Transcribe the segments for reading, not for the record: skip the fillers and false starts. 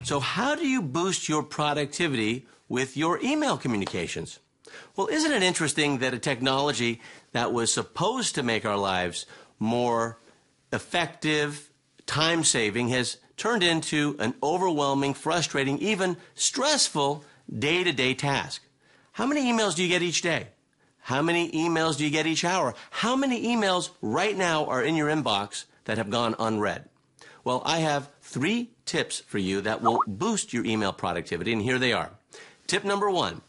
So how do you boost your productivity with your email communications? Well, isn't it interesting that a technology that was supposed to make our lives more effective, time-saving, has turned into an overwhelming, frustrating, even stressful day-to-day task? How many emails do you get each day? How many emails do you get each hour? How many emails right now are in your inbox that have gone unread? Well, I have 3 tips for you that will boost your email productivity, and here they are. Tip number 1,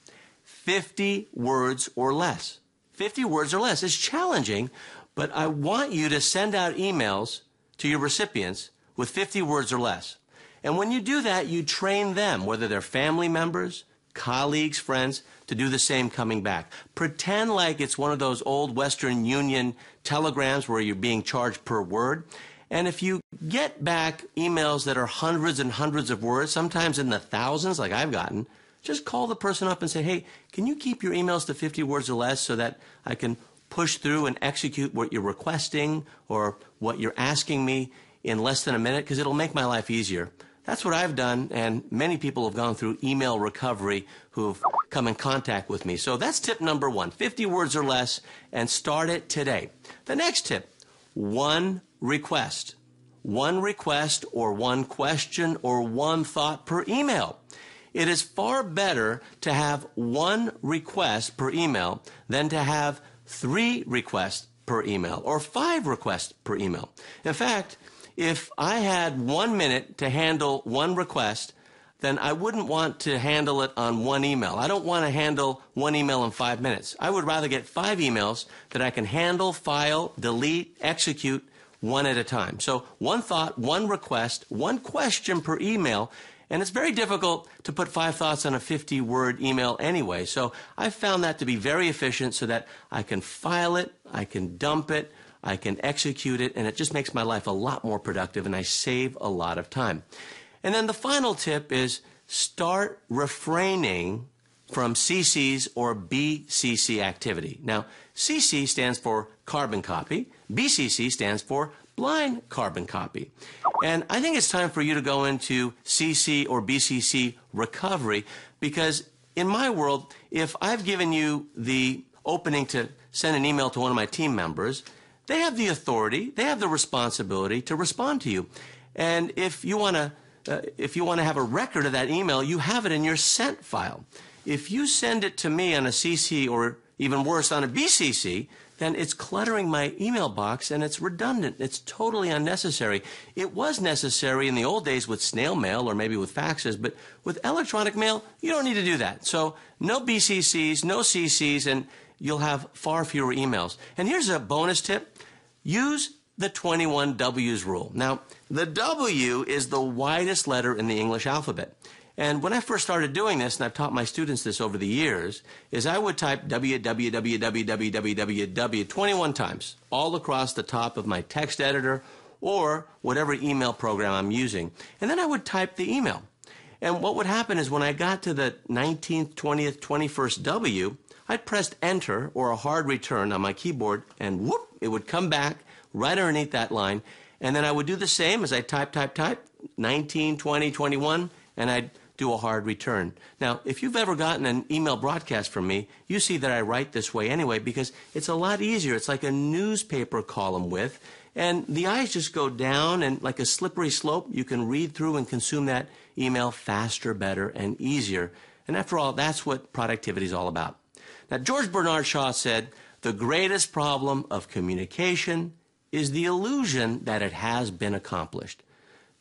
50 words or less. 50 words or less is challenging, but I want you to send out emails to your recipients with 50 words or less. And when you do that, you train them, whether they're family members, colleagues, friends, to do the same coming back. Pretend like it's one of those old Western Union telegrams where you're being charged per word. And if you get back emails that are hundreds and hundreds of words, sometimes in the thousands like I've gotten, just call the person up and say, hey, can you keep your emails to 50 words or less so that I can push through and execute what you're requesting or what you're asking me in less than a minute, because it'll make my life easier. That's what I've done, and many people have gone through email recovery who've come in contact with me. So that's tip number 1, 50 words or less, and start it today. The next tip, 1 request. 1 request or 1 question or 1 thought per email. It is far better to have 1 request per email than to have 3 requests per email or 5 requests per email. In fact, if I had 1 minute to handle 1 request, then I wouldn't want to handle it on 1 email. I don't want to handle 1 email in 5 minutes. I would rather get 5 emails that I can handle, file, delete, execute 1 at a time. So 1 thought, 1 request, 1 question per email. And it's very difficult to put 5 thoughts on a 50-word email anyway. So I've found that to be very efficient so that I can file it, I can dump it, I can execute it, and it just makes my life a lot more productive, and I save a lot of time. And then the final tip is start refraining from CCs or BCC activity. Now, CC stands for carbon copy. BCC stands for blind carbon copy. And I think it's time for you to go into CC or BCC recovery, because in my world, if I've given you the opening to send an email to one of my team members, they have the authority, they have the responsibility to respond to you. And if you want to have a record of that email, you have it in your sent file. If you send it to me on a CC or even worse on a BCC, then it's cluttering my email box and it's redundant. It's totally unnecessary. It was necessary in the old days with snail mail or maybe with faxes, but with electronic mail, you don't need to do that. So no BCCs, no CCs, and you'll have far fewer emails. And here's a bonus tip. Use the 21 W's rule. Now, the W is the widest letter in the English alphabet. And when I first started doing this, and I've taught my students this over the years, is I would type www 21 times all across the top of my text editor or whatever email program I'm using. And then I would type the email. And what would happen is when I got to the 19th, 20th, 21st W, I'd press enter or a hard return on my keyboard, and whoop, it would come back right underneath that line. And then I would do the same as I type, 19, 20, 21, and I'd do a hard return. Now, if you've ever gotten an email broadcast from me, you see that I write this way anyway because it's a lot easier. It's like a newspaper column width, and the eyes just go down, and like a slippery slope, you can read through and consume that email faster, better, and easier. And after all, that's what productivity is all about. Now, George Bernard Shaw said, the greatest problem of communication is the illusion that it has been accomplished.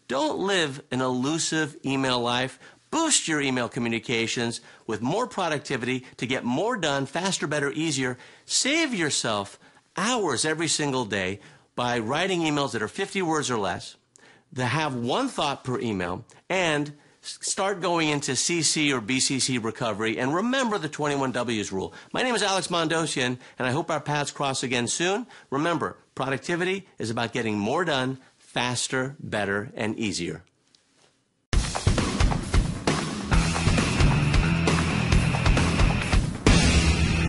Don't live an elusive email life. Boost your email communications with more productivity to get more done faster, better, easier. Save yourself hours every single day by writing emails that are 50 words or less, that have 1 thought per email, and start going into CC or BCC recovery, and remember the 21 W's rule. My name is Alex Mondosian, and I hope our paths cross again soon. Remember, productivity is about getting more done faster, better, and easier.